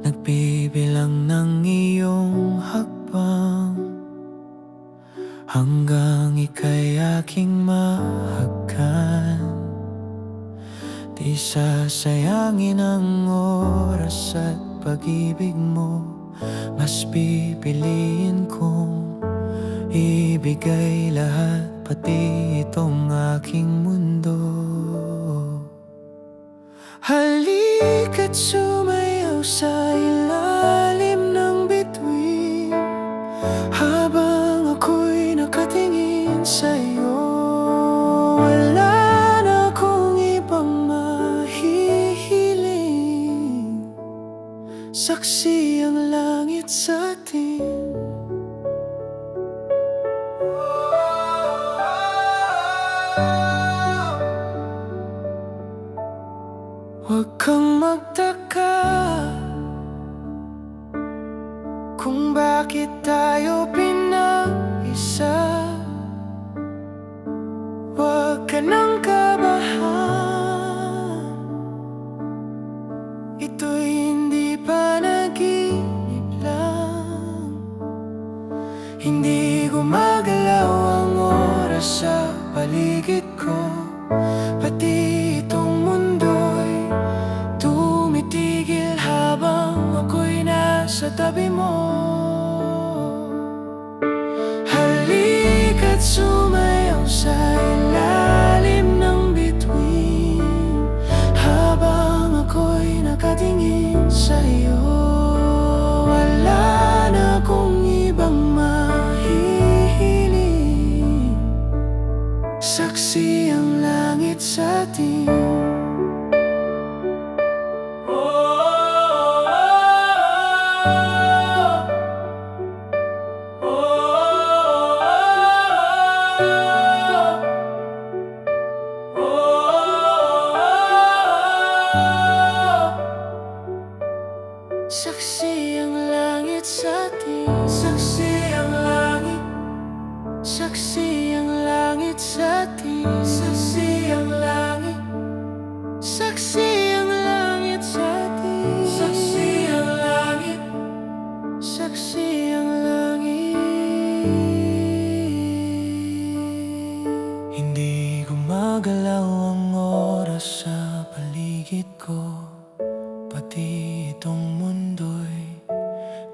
nagbibilang ng iyong hakbang, hanggang ika'y aking mahagkan. Di sasayangin ang oras at pag-ibig mo, mas pipiliin kong ibigay lahat, pati itong aking mundo. Halika't sumayaw sa ilalim ng bituin, habang ako'y nakatingin sa'yo. Wala na akong ibang mahihiling, saksi ang langit sa atin. Huwag kang magtaka kung bakit tayo pinag-isa. Huwag ka nang kabahan, ito'y hindi panaginip lang. Hindi gumagalaw ang oras sa paligid ko, pati itong mundo'y tumitigil habang ako'y nasa tabi mo. Halika't sumayaw sa ilalim ng bituin, habang ako'y nakatingin sa'yo. Wala na akong ibang mahihiling, saksi ang langit sa atin. Saksi ang langit sa atin. Saksi ang langit. Saksi ang langit sa atin. Saksi ang langit. Saksi ang langit sa atin. Saksi ang langit. Saksi ang langit. Hindi gumagalaw ang oras sa paligid ko, pati itong mundo'y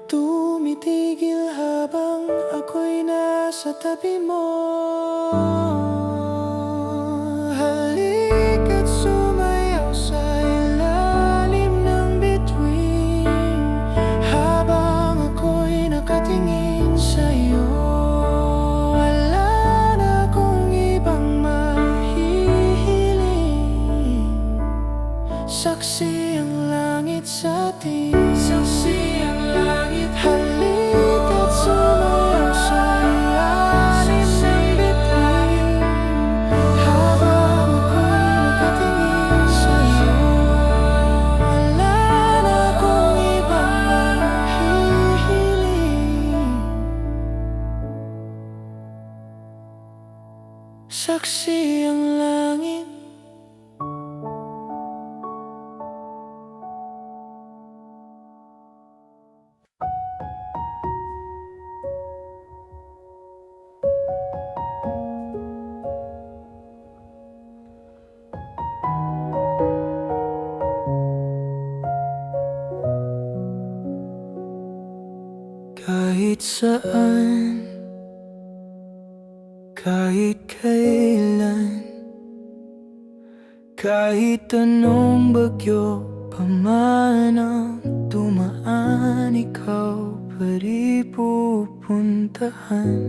tumitigil habang ako'y nasa tabi mo. Halika't sumayaw sa ilalim ng bituin, habang ako'y nakatingin sa'yo. Wala na akong ibang mahihiling, saksi ang langit sa atin. Saksi ang langit. Halika't sumayaw sa ilalim ng bituin, habang ako'y nakatingin sa'yo. Wala na akong ibang mahihiling, saksi ang langit. Kahit saan, kahit kailan, kahit anong bagyo pa man ang dumaan, ikaw pa rin pupuntahan.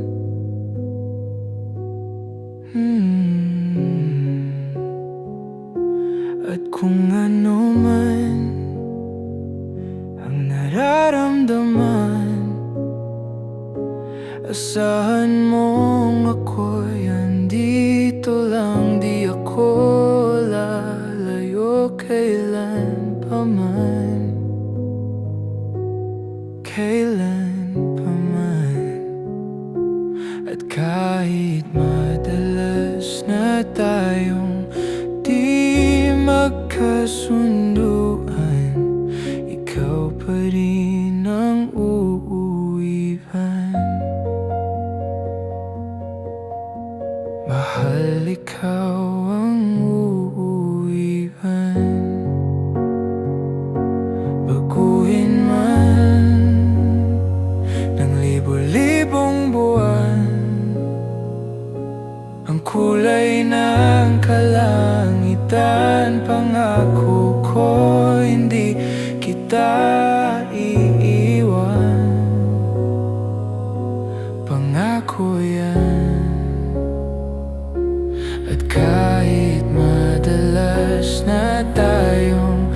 At kung ano man ang nararamdaman, asahan mong ako'y andito lang. Di ako lalayo kailan pa man, kailan pa man. At kahit madalas na tayong di magkasunduan, ikaw pa rin baguhin man ng libo-libong buwan ang kulay ng kalangitan. Pangako ko hindi kita iiwan, pangako yan. At kahit madalas na tayong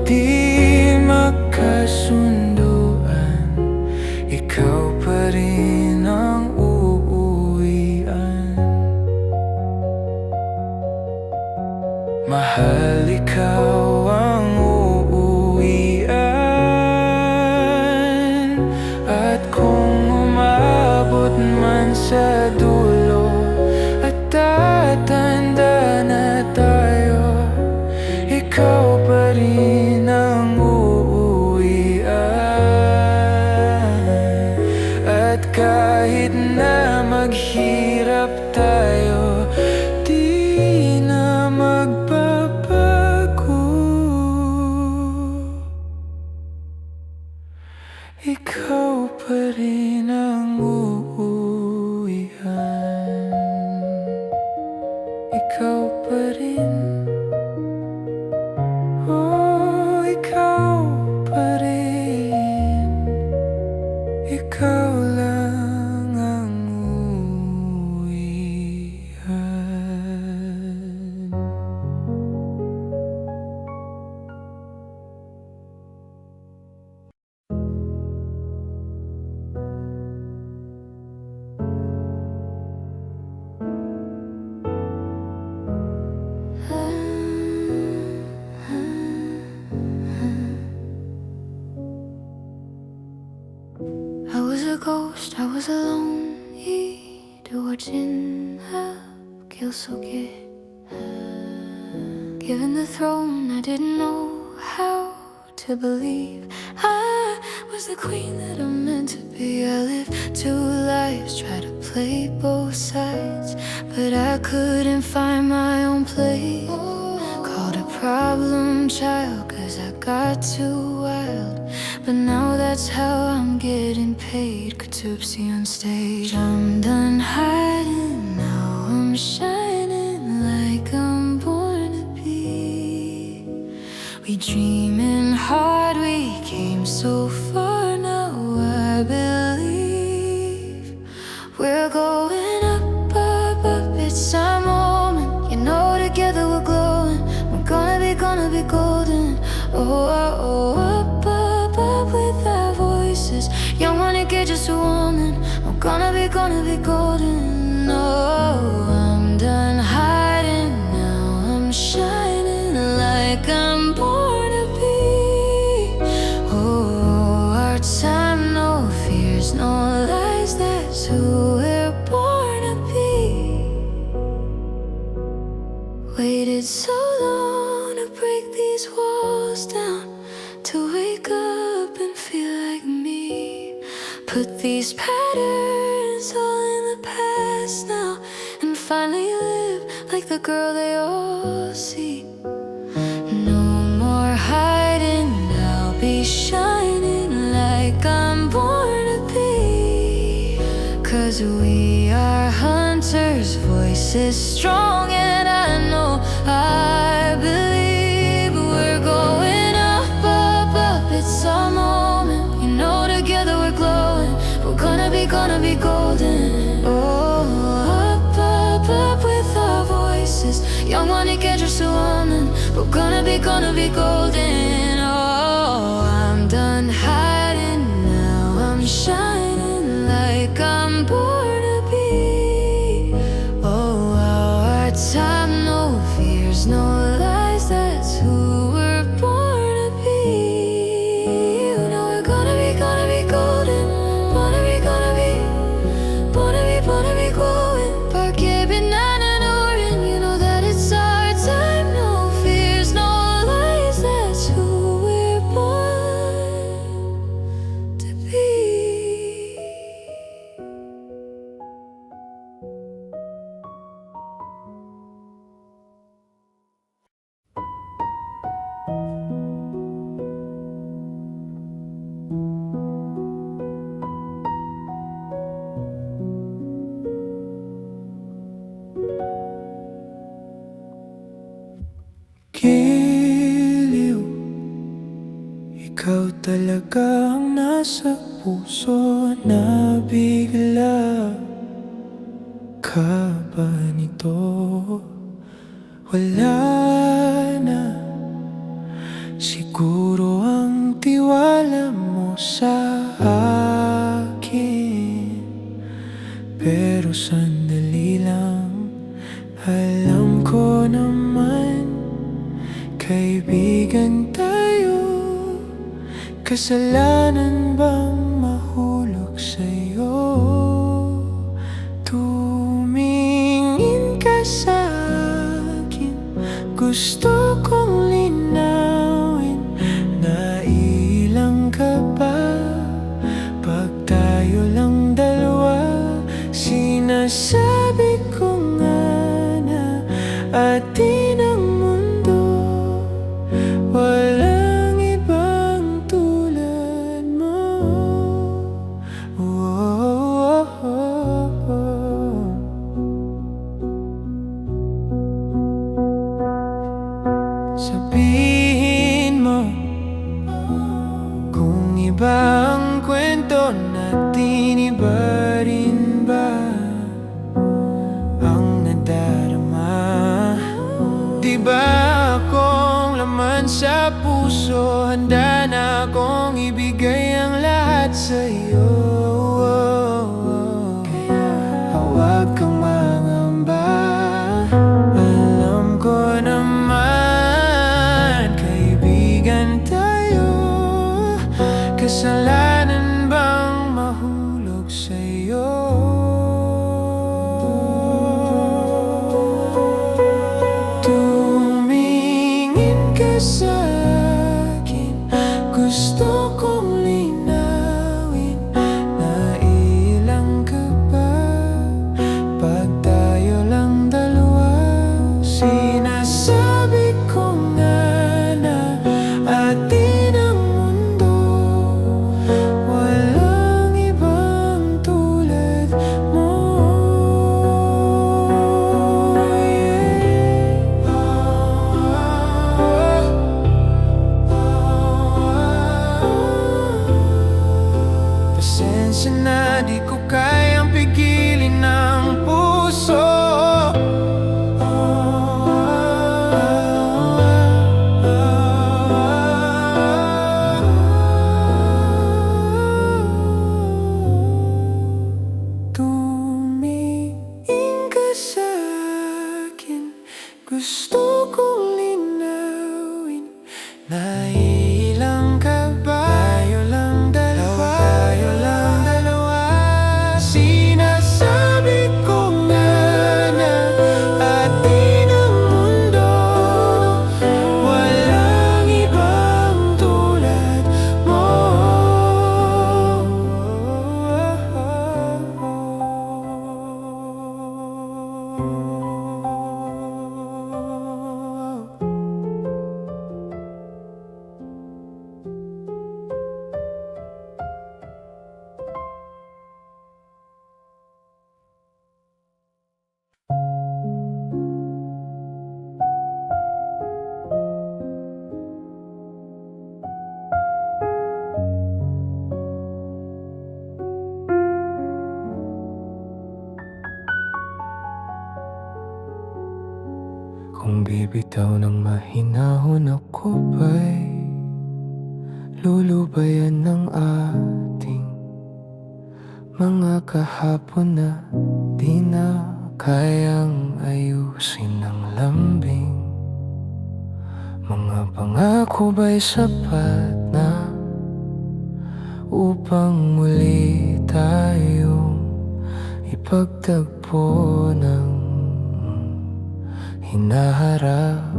di magkasunduan, ikaw pa rin ang uuwian. Mahal, ikaw ang uuwian. At kung umabot man sa dulo at tatanda na tayo, ikaw pa rin ang uuwian. At kahit na maghirap tayo, di na magbabago. Ikaw pa rin ang uuwian. Ikaw pa rin. Oh, ikaw pa rin. Ikaw lang ang uuwian. I was a ghost, I was alone watching Abigail so given the throne. I didn't know how to believe I was the queen that I'm meant to be. I lived 2 lives, tried to play both sides, but I couldn't find my own place. Called a problem child, cause I got too wild. But now that's how I'm getting paid. Katupsi on stage. I'm done hiding, now I'm shining like I'm born to be. We dreaming hard, we came so far. Now I believe we're going up, up, up. It's our moment, you know, together we're glowing. We're gonna be golden. Oh, oh, oh, up, up, up with our voices. Young money, get just a woman. I'm gonna be golden. Oh, I'm done hiding, now I'm shining like I'm born to be. Oh, our time, no fears, no lies, that's who we're born to be. Waited so long to break these walls down, to wake up and feel like me. Put these patterns all in the past now, and finally live like the girl they all see. No more hiding, I'll be shining like I'm born to be. Cause we are hunters, voices strong, and I know, I believe we're going up, up, up. It's our moment, you know, together we're glowing. We're gonna be golden. Oh, up, up, up with our voices. Young money, get just a woman. We're gonna be golden. Oh, I'm done hiding, now I'm shining like I'm born to be. Oh, our time, no fears, no lies, that's who we're born to be. You know we're gonna be golden. Gonna be glowing. Parquet, banana, and orange. You know that it's our time. No fears, no lies, that's Ikaw talaga ang nasa puso na bigla ka ba nito? Wala na siguro ang tiwala mo sa akin, pero sandali lang, alam ko naman kaibigan tayo. Kasalanan bang mahulog sa'yo? Tumingin ka sa'kin, gusto kong linawin. Nailang ka ba pag tayo lang dalawa? Sinasabi ko nga na atin ang mundo, walang ibang tulad mo. Sabihin mo kung iba ang kwento natin, iba rin ba ang nadarama? Di ba akong laman sa puso, handa na akong ibigay ang lahat sa'yo. Huwag kang mangamba, alam ko naman kaibigan tayo. Kasalanan bang mahulog sa'yo? Tumingin ka sa'kin, gusto kong linawin. Nailang ka ba pag tayo lang dalawa? Sinasabi ko nga na atin ang mundo, walang ibang tulad mo. Pasensya na, di ko kayang pigilin ang puso. Tumingin ka sa'kin, gusto kong linawin. Nailang ka ba? Tayo lang dalawa, tayo lang dalawa. Sinasabi ko nga na atin ang mundo, walang ibang tulad mo. Kung bibitaw ng mahinahon, ako ba'y lulubayan ng ating mga kahapon na di na kayang ayusin ng lambing? Mga pangako ba'y sapat na upang muli tayong ipagtagpo ng hinaharap?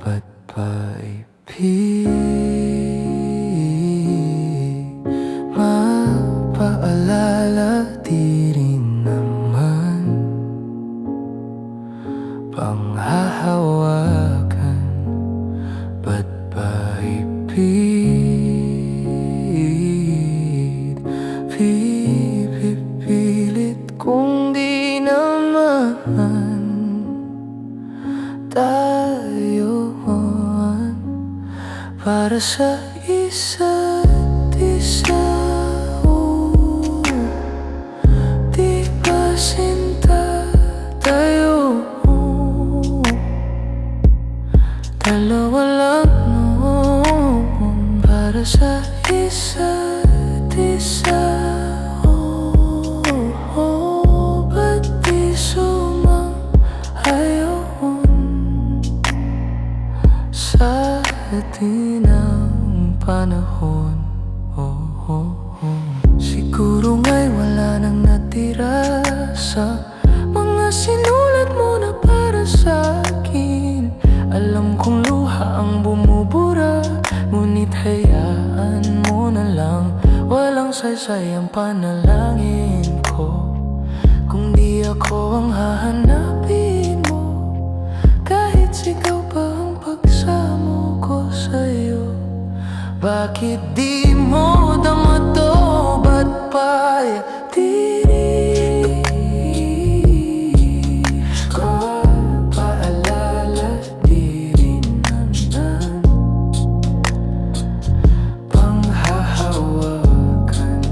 Ba't ba mapaalala di rin naman panghahawakan? Ba't ba pipilit kung di naman tayo para para sa isa't isa. Oh, di ba sinta tayo? Oh, dalawa lang noon para sa isa't isa. Ba't di sumang-ayon sa atin ang panahon? Siguro nga'y wala nang natira sa mga sinulat mo na para sa akin. Alam kong luha ang bumubura, ngunit hayaan mo na lang. Walang saysay ang panalangin ko kung di ako ang hahanapin mo. Kahit sigaw pa ang pagsamo ko sa'yo, bakit di mo dama to? Ba't payatiri ko paalala? Di rin naman panghahawakan.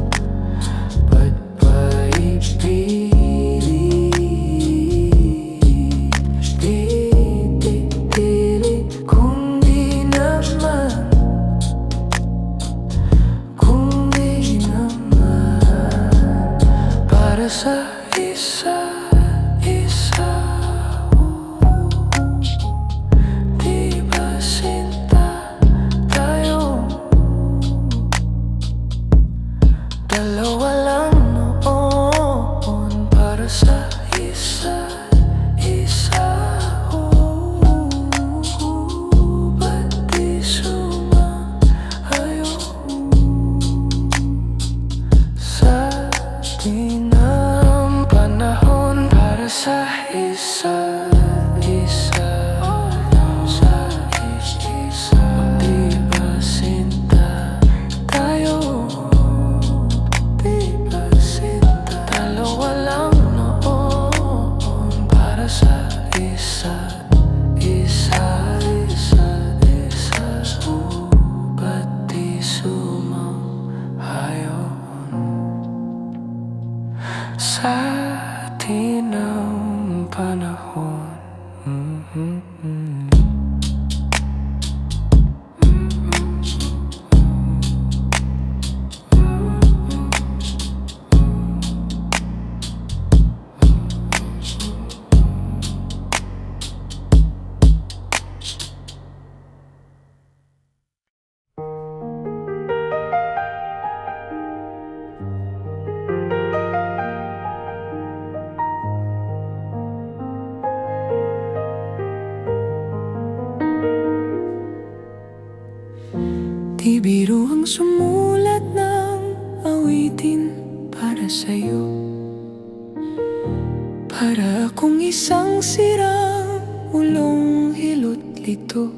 Ba't paipili? Di kung di naman, kung di naman para sa isa't isa. Di ba sinta tayo? Dalawa lang noon para sa isa't isa. Ba't di sumang-ayon sa atin ang panahon para sa isa't isa? Sa isa, di ba sinta tayo? Di ba sinta? Dalawa lang noon para sa isa't isa. Ba't di sumang-ayon sa atin ang panahon? Di biro ang sumulat ng awitin para sa'yo, para akong isang sirang ulong hilot lito.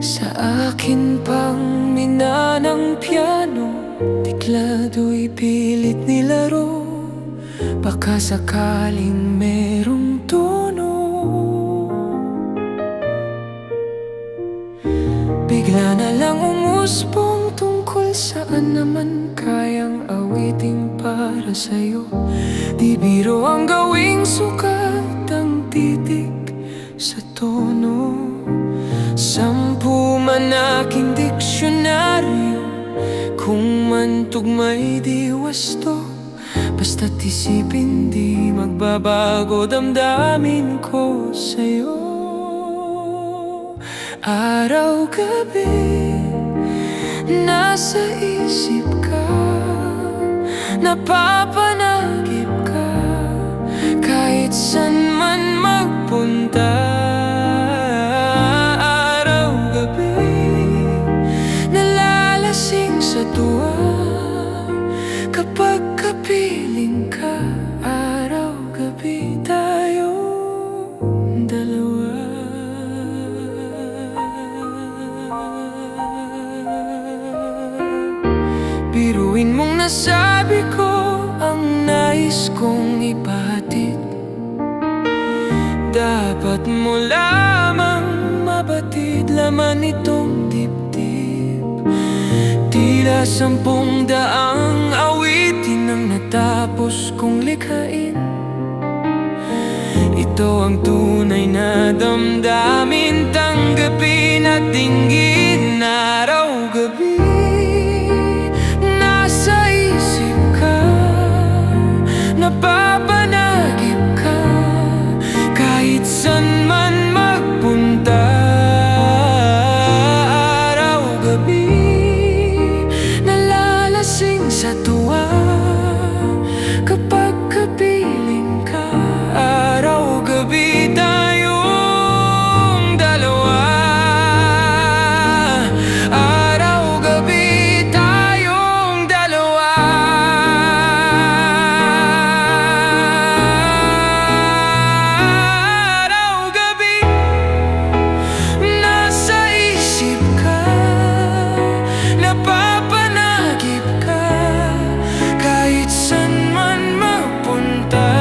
Sa akin pang mina ng piano, tiklado'y pilit nilaro. Baka sakaling merong tono, bigla na lang umusbong tungkol saan naman kayang awiting para sa'yo. Di biro ang gawing sukat ang titik sa tono. 10 man aking diksyonaryo, kung man tugma'y di wasto. Basta't isipin di magbabago damdamin ko sa'yo. Araw-gabi nasa isip ka, napapanagip ka, kahit san man magpunta. Araw-gabi nalalasing sa tuwa kapag kapiling ka. Araw-gabi tayong dalawa. Biruin mong nasabi ko ang nais kong ipahatid. Dapat mo lamang mabatid laman itong dibdib. Tila 10,000 awitin ang natapos kong likhain. Ito ang tunay na damdamin, tanggapin at dinggin. Araw-gabi nasa isip ka, napapanagip ka, kahit san man magpunta. Araw-gabi nalalasing sa tuwa kapag kapiling ka. Araw-gabi tayong dalawa. Araw-gabi tayong dalawa. Araw-gabi nasa isip ka, napapanagip ka, kahit san man magpunta.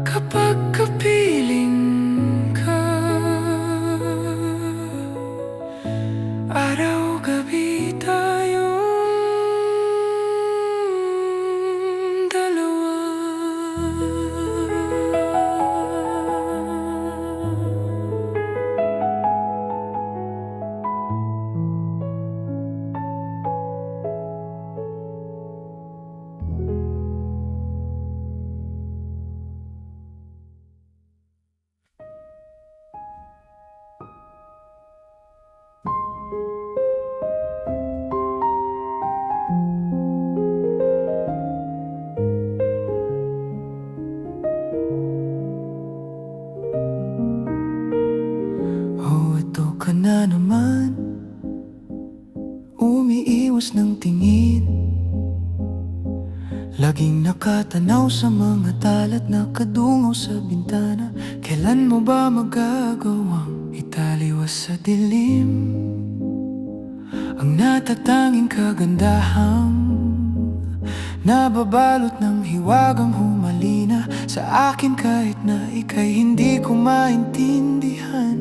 Kapag kapiling ka, araw-gabi tayong dalawa. Ito ka na naman, umiiwas ng tingin, laging nakatanaw sa mga talat, nakadungaw sa bintana. Kailan mo ba magagawang italiwas sa dilim ang natatanging kagandahang nababalot ng hiwagang humalina sa akin, kahit na ika'y hindi ko maintindihan.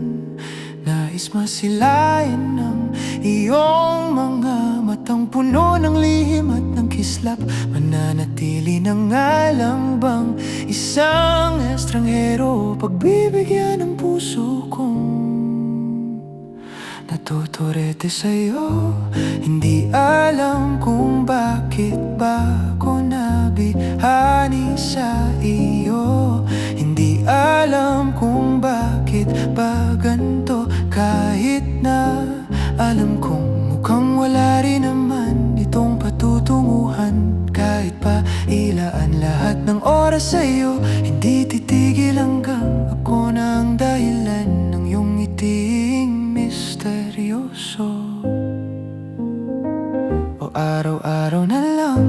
Nais masilayan ng iyong mga matang puno ng lihim at ng kislap. Mananatili na nga lang bang isang estranghero, pagbibigyan ng puso kong natuturete sa'yo? Hindi alam kung bakit ba ko nabihani sa iyo. Hindi alam kung bakit ba ganito, kahit na alam kong mukhang wala rin naman itong patutunguhan. Kahit pa ilaan lahat ng oras sa'yo, hindi titigil hanggang ako na ang dahilan ng iyong ngiting misteryoso. O araw-araw na lang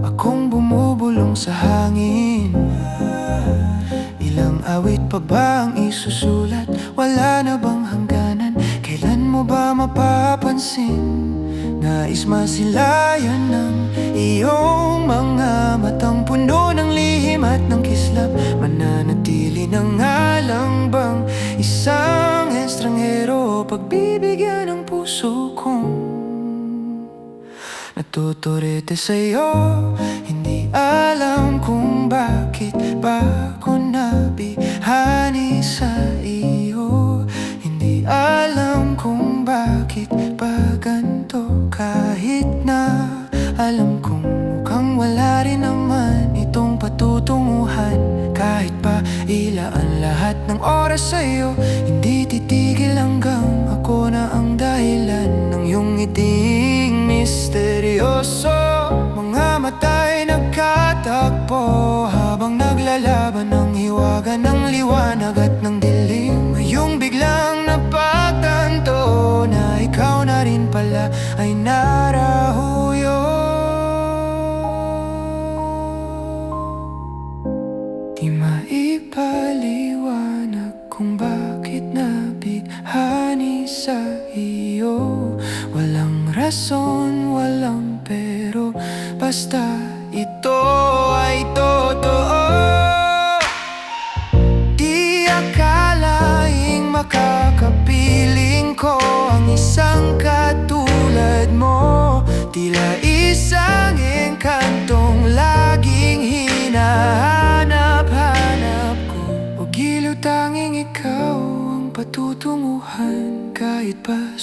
akong bumubulong sa hangin. Ilang awit pa ba ang isusulat? Wala na bang hangganan? Kailan mo ba mapapansin? Nais masilayan ng iyong mga matang puno ng lihim at ng kislap. Mananatili na nga lang bang isang estranghero, pagbibigyan ng puso kong natuturete sa'yo? Hindi alam kung bakit ba ko nabihani sa iyo. Hindi alam kung bakit ba ganito, kahit na alam kong mukhang wala rin naman itong patutunguhan. Kahit pa ilaan lahat ng oras sa'yo, hindi titigil hanggang ako na ang dahilan ng iyong ngiting misteryoso. Mga mata'y nagkatakpo habang naglalaban ng hiwaga ng liwanag at ng dilim. Ngayong biglang napagtanto na ikaw na rin pala ay narahuyo. Di maipaliwanag kung bakit nabighani sa iyo. Walang rason, walang pero, basta ito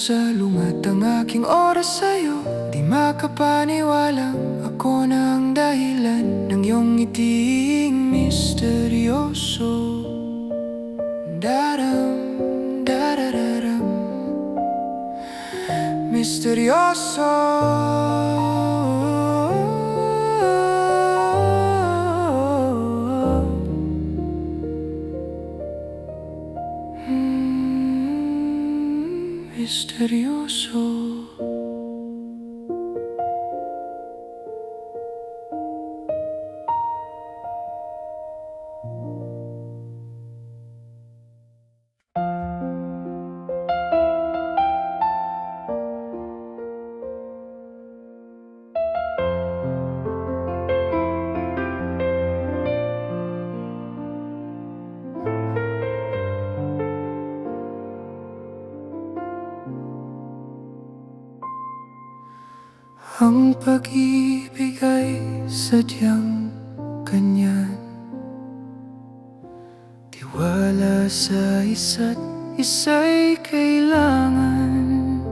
salungat ang aking oras sa'yo. Di makapaniwalang ako na ang dahilan ng iyong ngiting misteryoso. Daram, darararam, misteryoso. Misteryoso. Ang pag-ibig ay sadyang ganyan, tiwala sa isa't isa'y kailangan.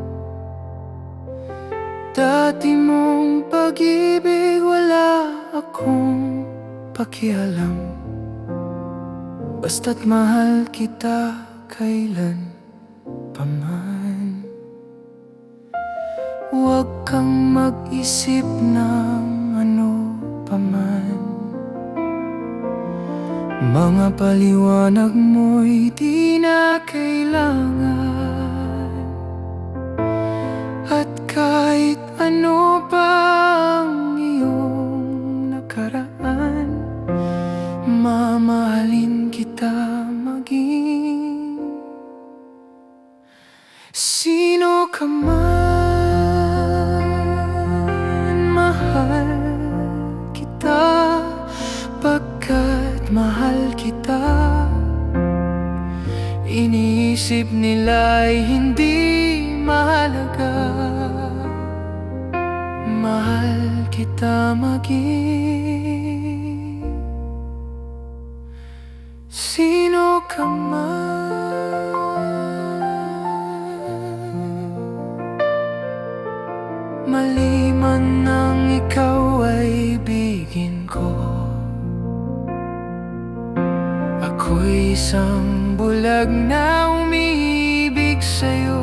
Dati mong pag-ibig wala akong pakialam, basta't mahal kita kailan paman. Huwag kang mag-isip ng ano paman, mga paliwanag mo'y di na kailangan. At kahit ano pang iyong nakaraan, mamahalin kita maging sino ka man. Mahal kita pagkat mahal kita. Iniisip nila'y hindi mahalaga. Mahal kita maging sino ka man. Maliman nang ikaw ay ibigin ko, ako'y isang bulag na umiibig sa'yo.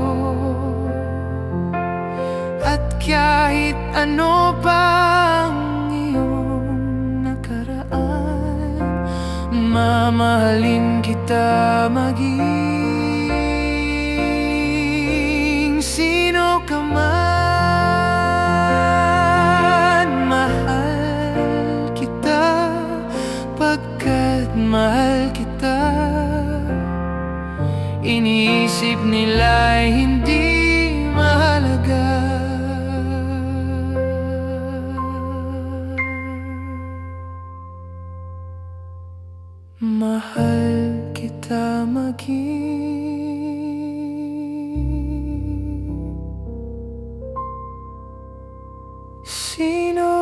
At kahit ano pang iyong nakaraan, mamahalin kita maging sino ka man. Mahal kita. Iniisip nila'y hindi mahalaga. Mahal kita maging sino